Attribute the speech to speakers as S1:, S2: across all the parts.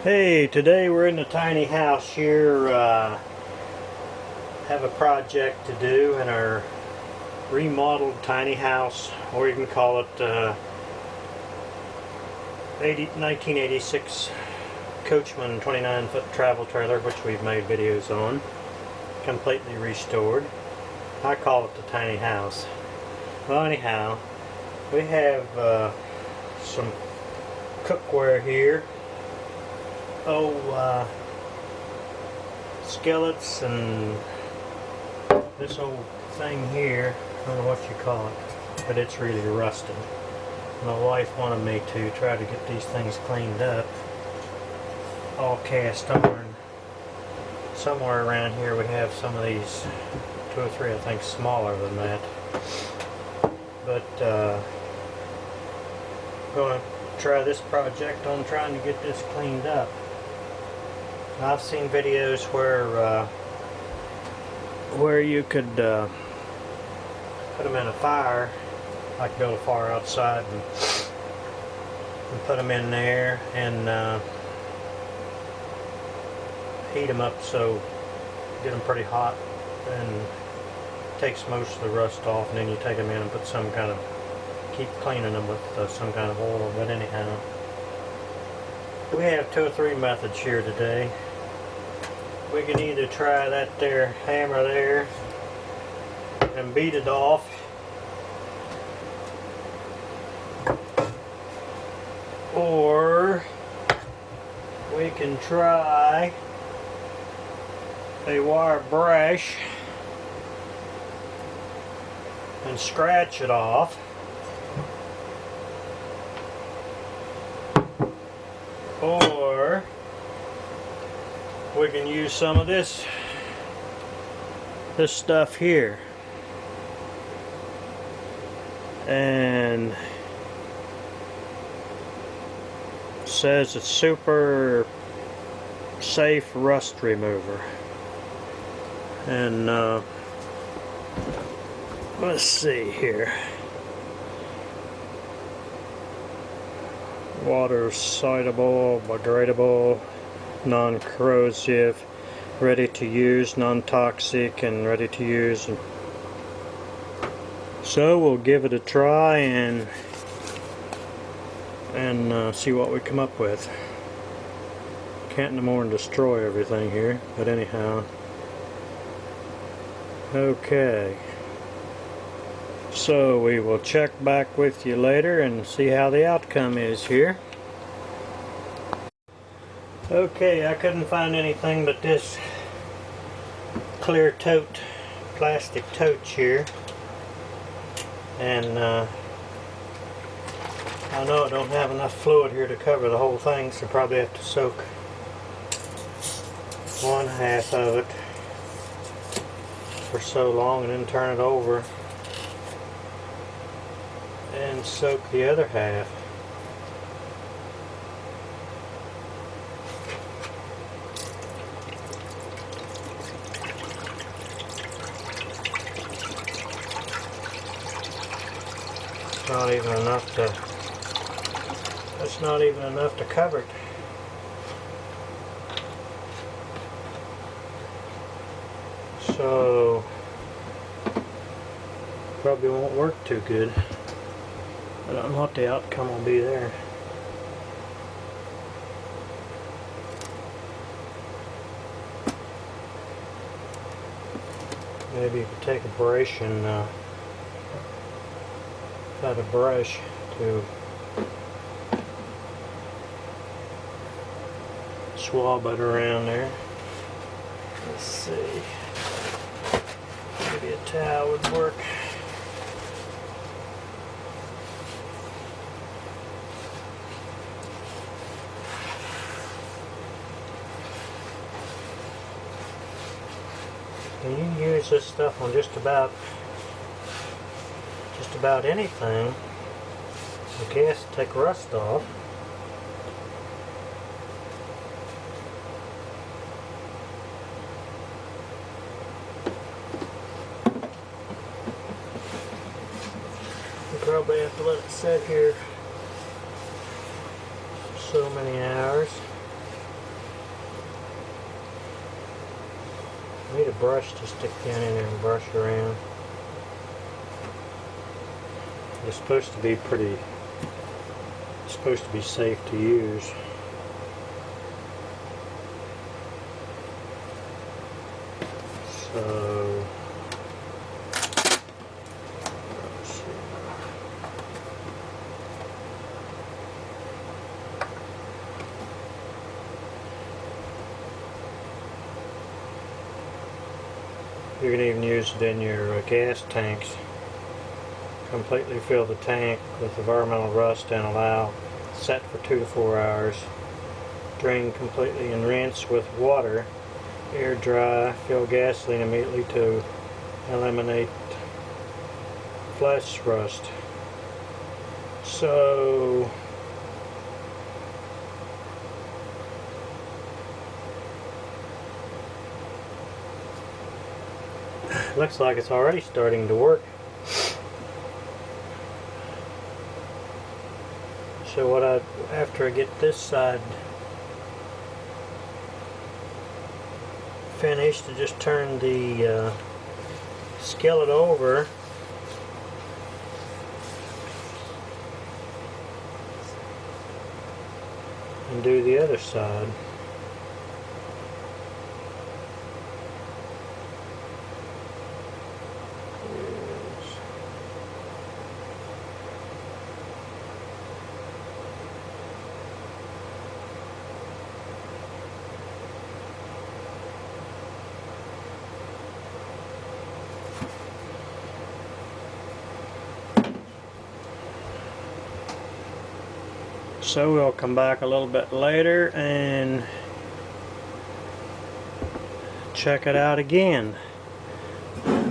S1: Hey, today we're in a tiny house here. Have a project to do in our remodeled tiny house, or you can call it 1986 Coachman 29-foot travel trailer, which we've made videos on, completely restored. I call it the tiny house. Well, anyhow, we have some cookware here. Skillets and this old thing here, I don't know what you call it, but it's really rusted. My wife wanted me to try to get these things cleaned up, all cast iron. Somewhere around here we have some of these, 2 or 3 I think smaller than that, but I'm going to try this project on trying to get this cleaned up. I've seen videos where you could put them in a fire, like build a fire outside and put them in there and heat them up, so get them pretty hot and takes most of the rust off, and then you take them in and put some kind of, keep cleaning them with some kind of oil. But anyhow, we have 2 or 3 methods here today. We can either try that there hammer there and beat it off, or we can try a wire brush and scratch it off, or we can use some of this stuff here, and it says it's super safe rust remover. And let's see here, water soluble, biodegradable, non-corrosive, ready to use, non-toxic, and ready to use. So we'll give it a try and see what we come up with. Can't no more than destroy everything here, but anyhow. Okay, so we will check back with you later and see how the outcome is here. Okay, I couldn't find anything but this clear tote, plastic tote here, and I know I don't have enough fluid here to cover the whole thing, so probably have to soak 1/2 of it for so long and then turn it over and soak the other half. Not even enough to, that's not even enough to cover it. So probably won't work too good. I don't know what the outcome will be there. Maybe you could take a brush and cut a brush to swab it around there. Let's see. Maybe a towel would work. And you can use this stuff on just about anything. I guess take rust off. You probably have to let it sit here so many hours. I need a brush to stick down in there and brush around. It's supposed to be safe to use. So, let's see. You can even use it in your gas tanks. Completely fill the tank with environmental rust and allow set for 2 to 4 hours. Drain completely and rinse with water. Air dry. Fill gasoline immediately to eliminate flash rust. So looks like it's already starting to work. So after I get this side finished, I just turn the skillet over and do the other side. So we'll come back a little bit later and check it out again.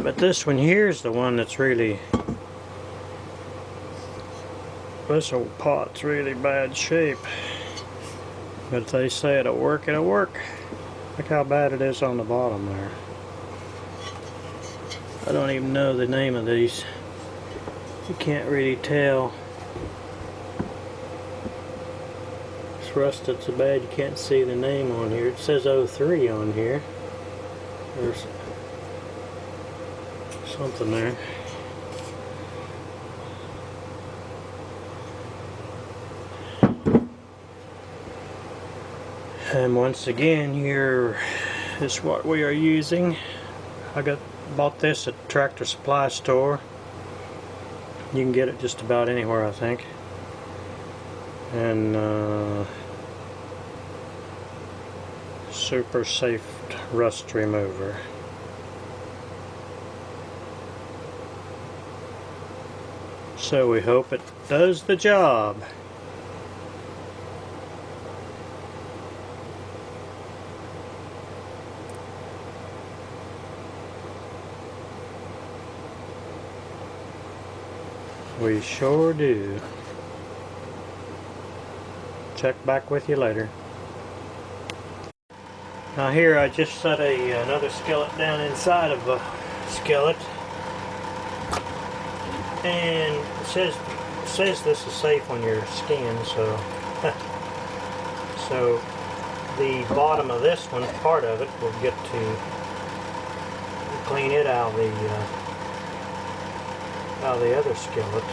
S1: But this one here is the one that's really, this old pot's really bad shape. But if they say it'll work, it'll work. Look how bad it is on the bottom there. I don't even know the name of these. You can't really tell. Rusted so bad you can't see the name on here. It says 03 on here. There's something there. And once again, here is what we are using. I bought this at Tractor Supply store. You can get it just about anywhere, I think. And super safe rust remover. So we hope it does the job. We sure do. Check back with you later. Now here I just set another skillet down inside of a skillet, and it says this is safe on your skin. So so the bottom of this one, part of it, we'll get to clean it out of the other skillet.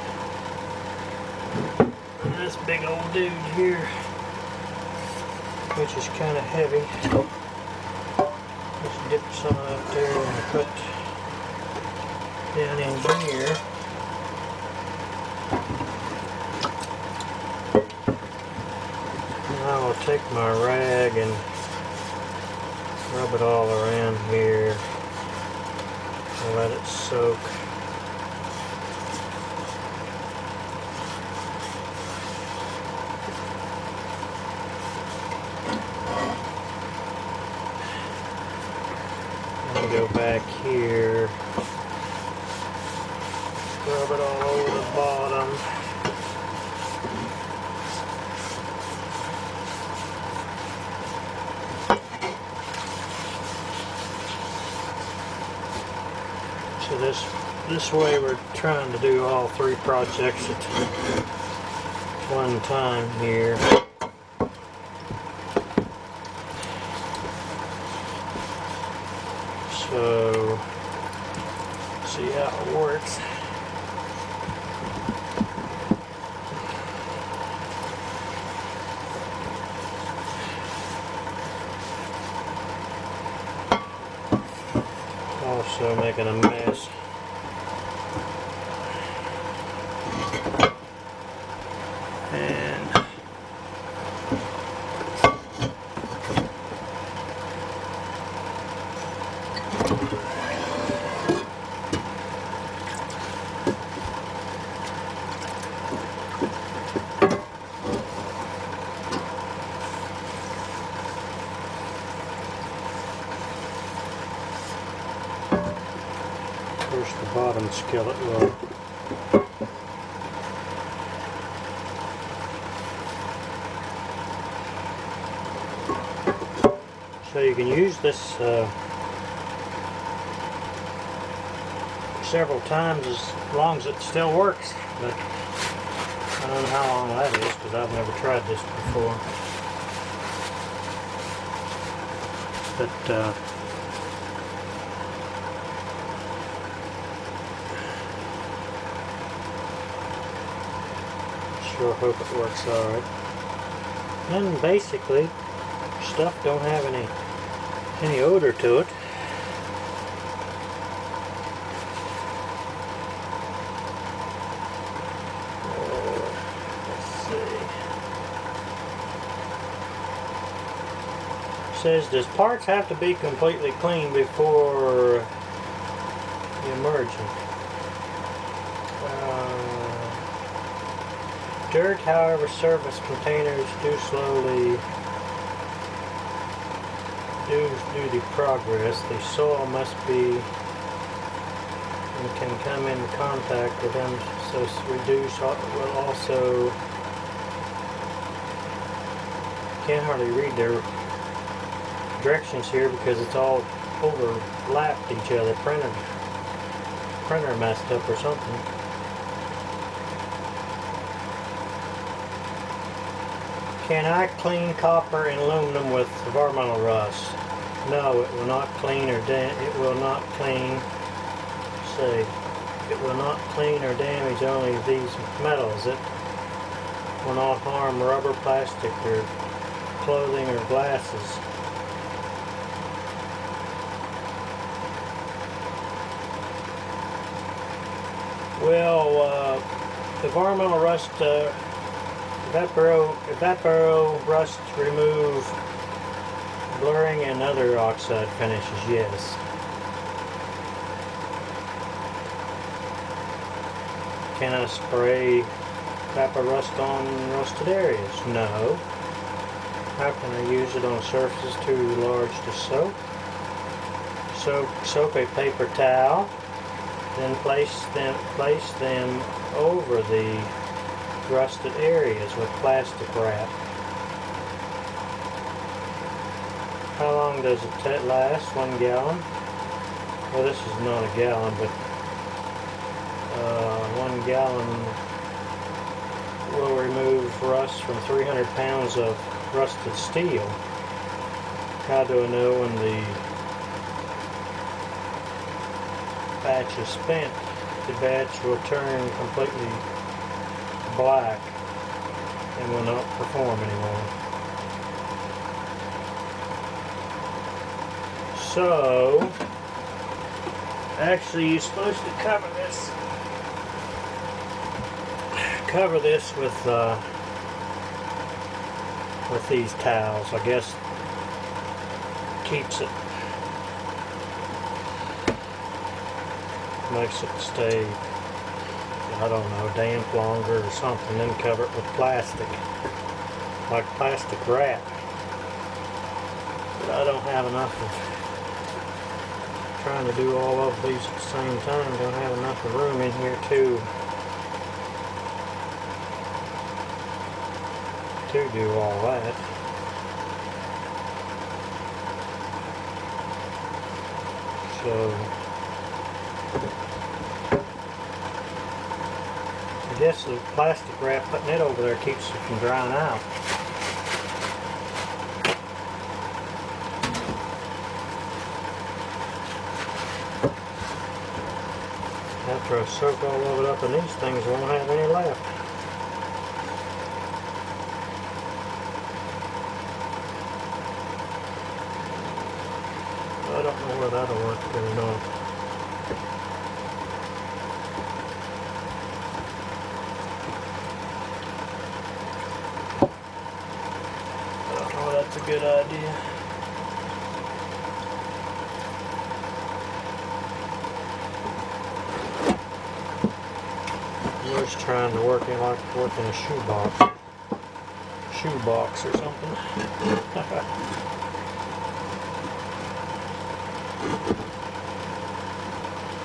S1: And this big old dude here, which is kind of heavy. Just dip some up there and put down in here. And I will take my rag and rub it all around here and let it soak. Go back here, rub it all over the bottom. So this way we're trying to do all 3 projects at one time here. how it works. Also making a mess. And first the bottom skillet will so you can use this several times as long as it still works, but I don't know how long that is because I've never tried this before. But sure hope it works alright. And basically, stuff don't have any odor to it. Let's see. It says, does parts have to be completely clean before immersion? Dirt, however, surface containers do slowly do the progress. The soil must be and can come in contact with them, so reduce will also. Can't hardly read their directions here because it's all overlapped each other. Printer messed up or something. Can I clean copper and aluminum with environmental rust? No, it will not clean or it will not clean. Say, it will not clean or damage only these metals. It will not harm rubber, plastic, or clothing or glasses. Well, environmental rust. Evapo-Rust remove blurring and other oxide finishes, yes. Can I spray Evapo-Rust on rusted areas? No. How can I use it on surfaces too large to soak? Soak a paper towel, then place them over the rusted areas with plastic wrap. How long does it last? 1 gallon? Well, this is not a gallon, but 1 gallon will remove rust from 300 pounds of rusted steel. How do I know when the batch is spent? The batch will turn completely black and will not perform anymore. So, actually you're supposed to cover this with these towels. I guess keeps it, makes it stay, I don't know, damp longer or something, then cover it with plastic, like plastic wrap. But I don't have enough of trying to do all of these at the same time. Don't have enough of room in here to do all that. So I guess the plastic wrap, putting it over there, keeps it from drying out. After I soak all of it up in these things, I won't have any left. I don't know whether that'll work good or not. I don't know if that's a good idea. I'm just trying to work in like working a shoebox or something.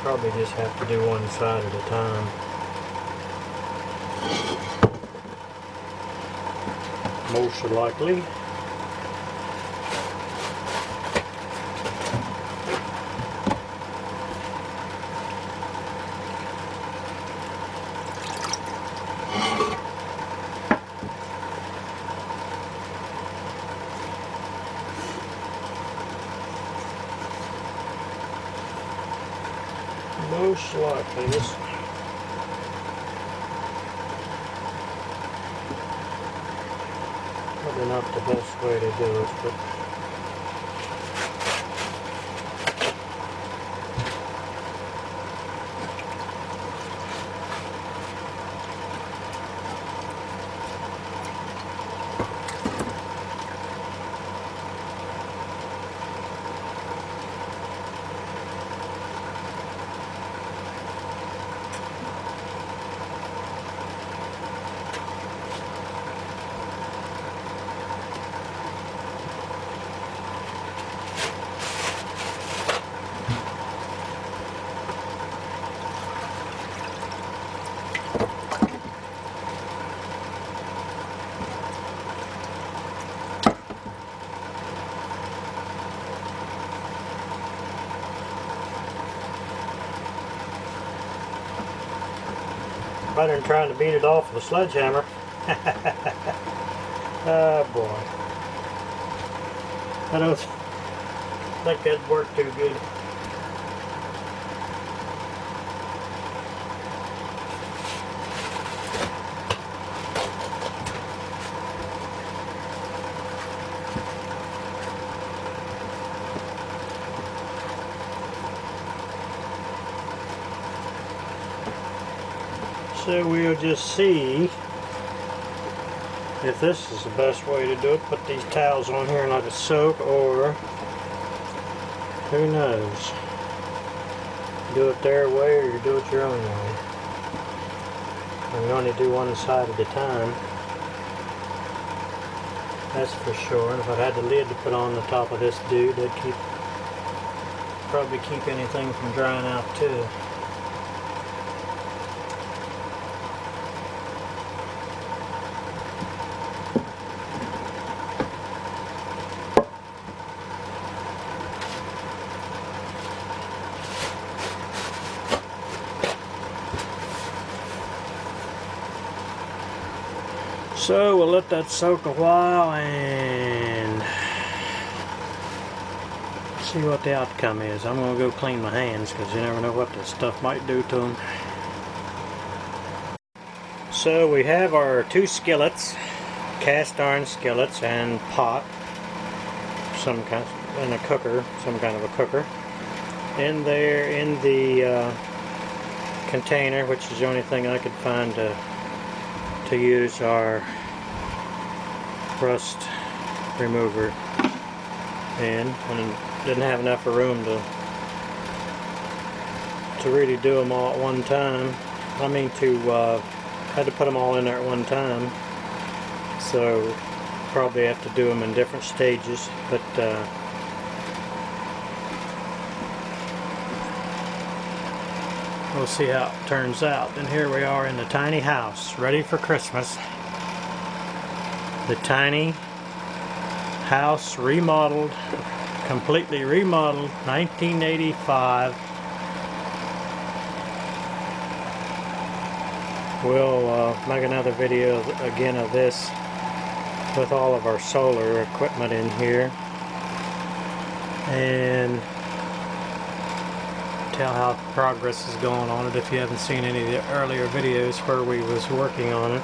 S1: Probably just have to do one side at a time. Most likely. Most likely, this probably not the best way to do it, but better than trying to beat it off with a sledgehammer. Oh boy. I don't think that'd work too good. So we'll just see if this is the best way to do it. Put these towels on here and let it soak, or who knows, do it their way or you do it your own way. And we only do one side at a time, that's for sure. And if I had the lid to put on the top of this dude, that'd probably keep anything from drying out too. So we'll let that soak a while and see what the outcome is. I'm going to go clean my hands because you never know what this stuff might do to them. So we have our two skillets, cast iron skillets and pot, some kind of, and a cooker, some kind of a cooker, in there in the container, which is the only thing I could find to use our rust remover in, and didn't have enough room to really do them all at one time. I mean, had to put them all in there at one time, so probably have to do them in different stages, but we'll see how it turns out. And here we are in the tiny house, ready for Christmas. The tiny house remodeled, completely remodeled, 1985. We'll make another video again of this with all of our solar equipment in here, and tell how progress is going on it if you haven't seen any of the earlier videos where we was working on it.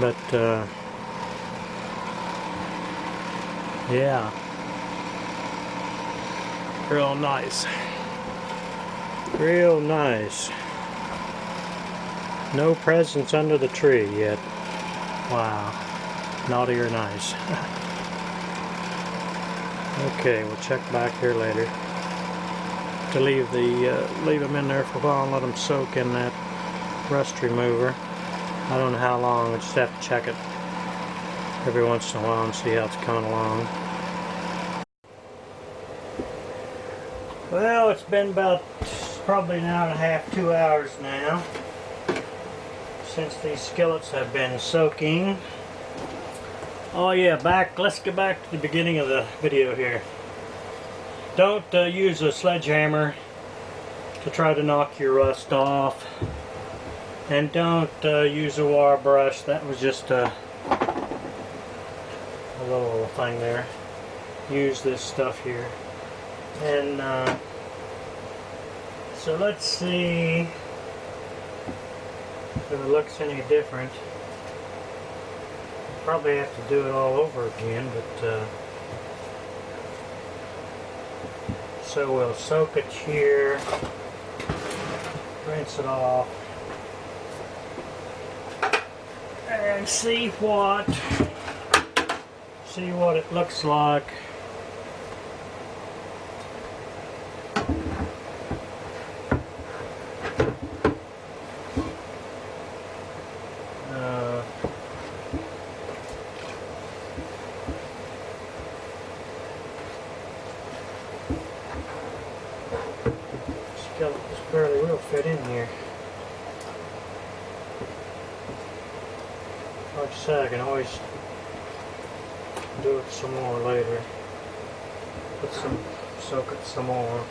S1: But yeah, real nice, real nice. No presents under the tree yet. Wow, naughty or nice. Okay, we'll check back here later to leave them in there for a while and let them soak in that rust remover. I don't know how long. I just have to check it every once in a while and see how it's coming along. Well, it's been about probably an hour and a half, 2 hours now since these skillets have been soaking. Oh yeah, let's get back to the beginning of the video here. Don't use a sledgehammer to try to knock your rust off. And don't use a wire brush. That was just a little thing there. Use this stuff here. And so let's see if it looks any different. Probably have to do it all over again, but so we'll soak it here, rinse it off, and see what it looks like. This barely will fit in here. Like I said, I can always do it some more later. Soak it some more.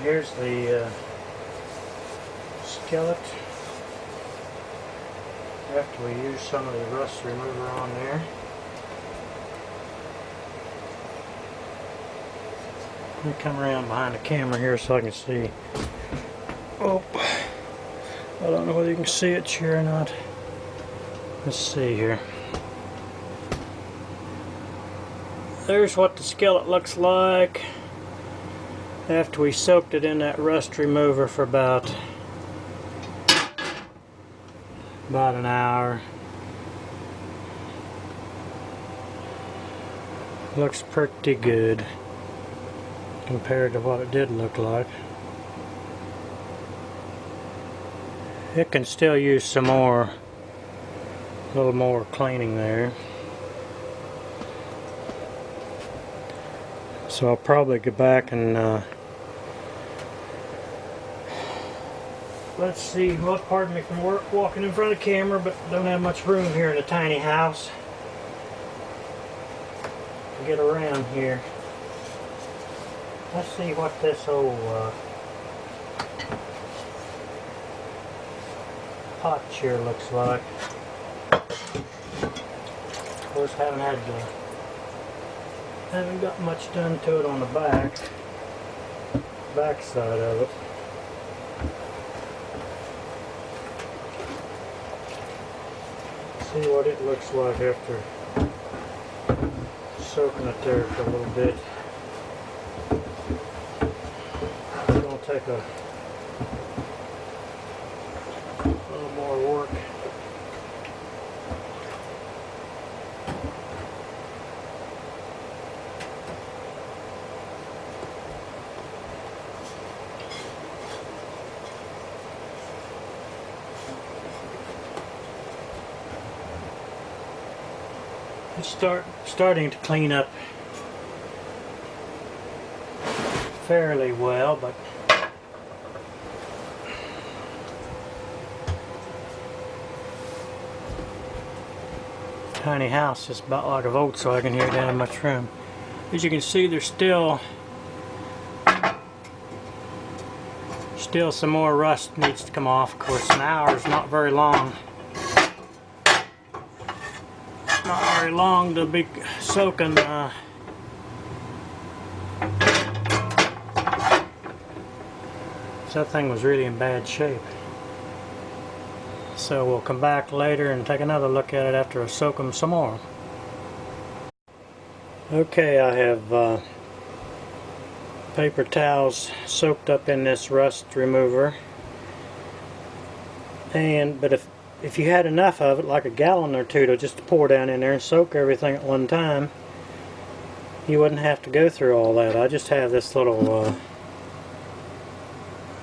S1: Here's the skillet after we use some of the rust remover on there. Let me come around behind the camera here so I can see. Oh, I don't know whether you can see it here or not. Let's see here. There's what the skillet looks like after we soaked it in that rust remover for about an hour. Looks pretty good compared to what it did look like. It can still use a little more cleaning there. So I'll probably go back and let's see. Well, pardon me from walking in front of the camera, but don't have much room here in a tiny house to get around here. Let's see what this old pot chair looks like. Of course, haven't got much done to it on the back side of it. See what it looks like after soaking it there for a little bit. It's going to take a little more work. It's starting to clean up fairly well, but tiny house, just about like a Volkswagen here down in my room. As you can see, there's still some more rust needs to come off. Of course, an hour is not very long. Not very long to be soaking. That thing was really in bad shape. So we'll come back later and take another look at it after I soak them some more. Okay, I have paper towels soaked up in this rust remover. But if you had enough of it, like a gallon or two, to just pour down in there and soak everything at one time, you wouldn't have to go through all that. I just have this little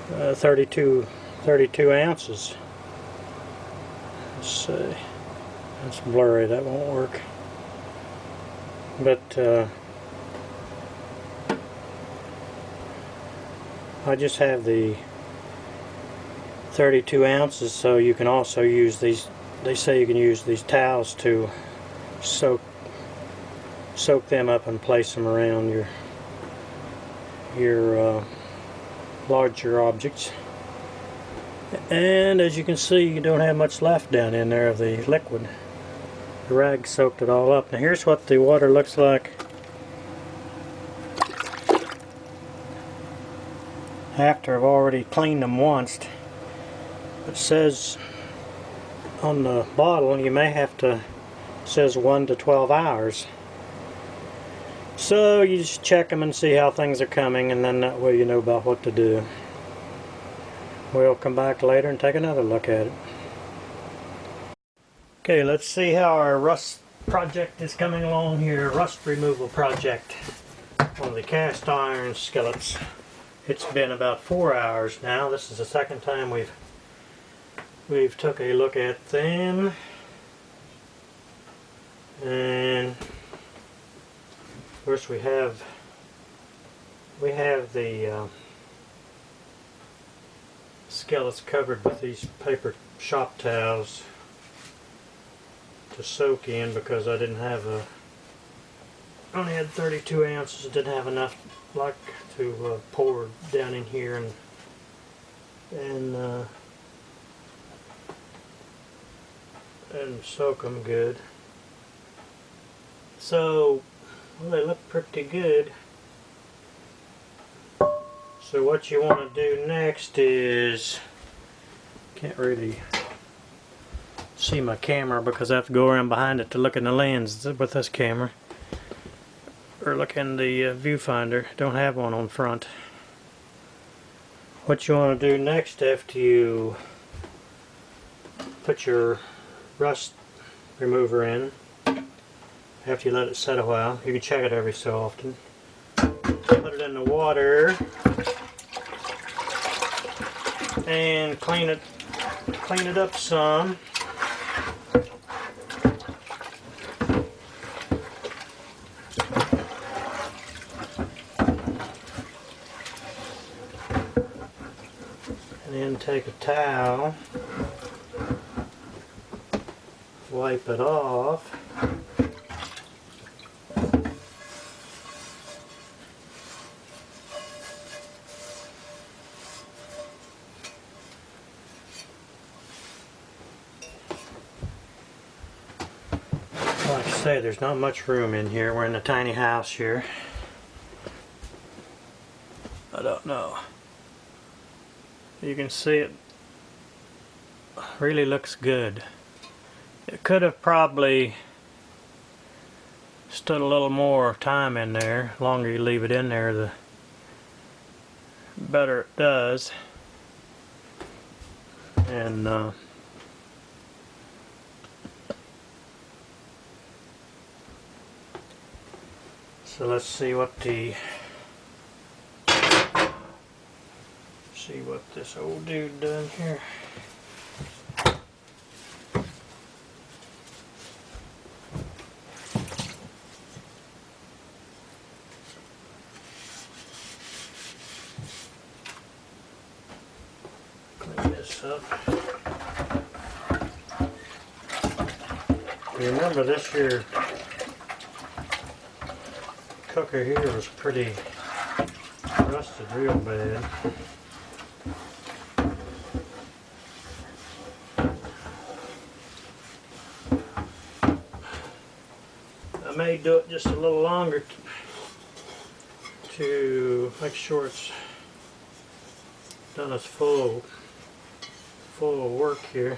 S1: 32 ounces. Let's see. That's blurry, that won't work. But I just have the 32 ounces, so you can also use these. They say you can use these towels to soak them up and place them around your larger objects. And as you can see, you don't have much left down in there of the liquid. The rag soaked it all up. Now here's what the water looks like after I've already cleaned them once. It says on the bottle you may have to, it says 1 to 12 hours. So you just check them and see how things are coming, and then that way you know about what to do. We'll come back later and take another look at it. Okay, let's see how our rust project is coming along here. Rust removal project on the cast iron skillets. It's been about 4 hours now. This is the second time we've took a look at them. And of course we have the skillets covered with these paper shop towels to soak in, because I only had 32 ounces, didn't have enough luck to pour down in here and soak them good. So, well, they look pretty good. So what you want to do next is, can't really see my camera because I have to go around behind it to look in the lens with this camera, or look in the viewfinder. Don't have one on front. What you want to do next after you put your rust remover in, after you let it set a while, you can check it every so often. Put it in the water and clean it up some. And then take a towel, wipe it off. Like I say, there's not much room in here. We're in a tiny house here. I don't know. You can see it really looks good. It could have probably stood a little more time in there. The longer you leave it in there, the better it does. And so let's see what this old dude done here. Clean this up. You're remember this year cooker here was pretty rusted real bad. I may do it just a little longer to make sure it's done its full work here.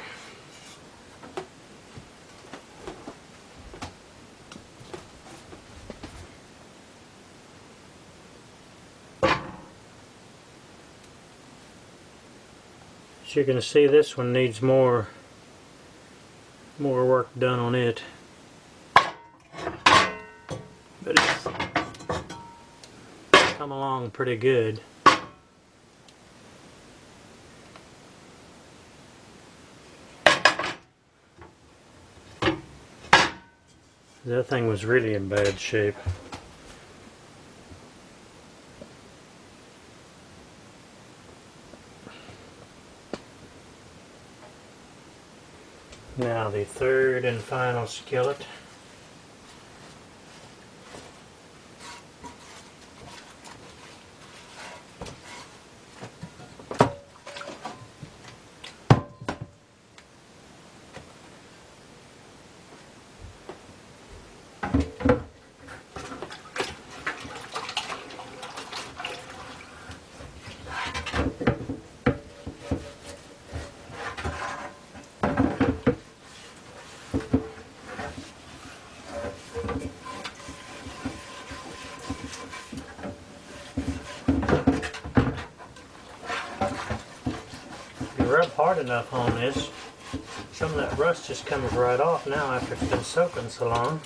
S1: As you can see, this one needs more work done on it, but it's come along pretty good. That thing was really in bad shape. Now the third and final skillet. Rub hard enough on this, some of that rust just comes right off now after it's been soaking so long.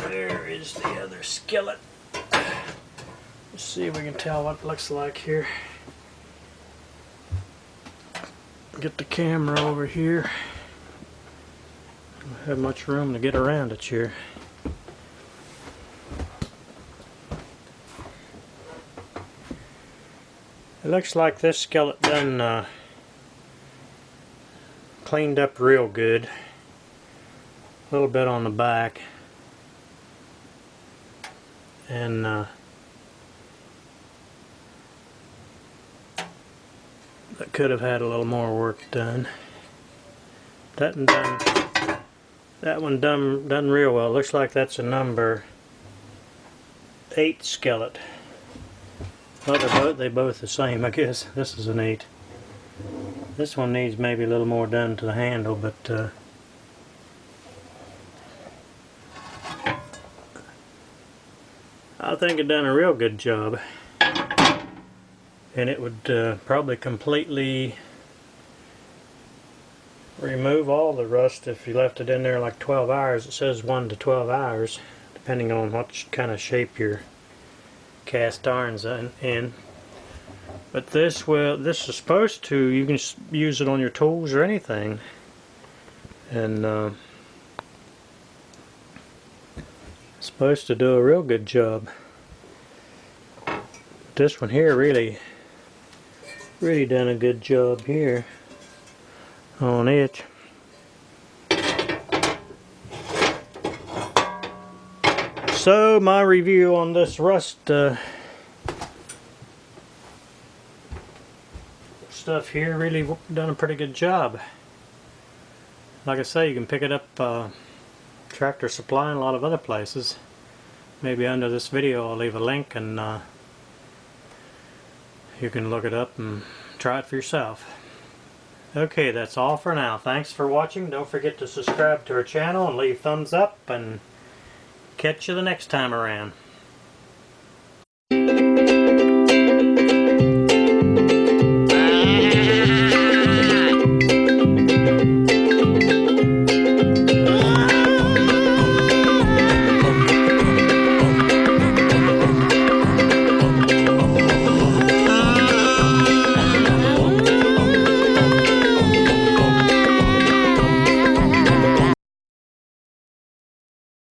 S1: There is the other skillet. Let's see if we can tell what it looks like here. Get the camera over here. I don't have much room to get around it here. It looks like this skillet done cleaned up real good. A little bit on the back, and that could have had a little more work done. That one done real well. Looks like that's a number 8 skillet. Well, they're both the same, I guess. This is an 8. This one needs maybe a little more done to the handle, but I think it done a real good job. And it would probably completely remove all the rust if you left it in there like 12 hours. It says 1 to 12 hours, depending on what kind of shape your cast iron's in. But this is supposed to, you can use it on your tools or anything, and it's supposed to do a real good job. This one here really done a good job here on it. So my review on this rust stuff here really done a pretty good job. Like I say, you can pick it up Tractor Supply and a lot of other places. Maybe under this video I'll leave a link, and you can look it up and try it for yourself. Okay, that's all for now. Thanks for watching. Don't forget to subscribe to our channel and leave thumbs up, and catch you the next time around.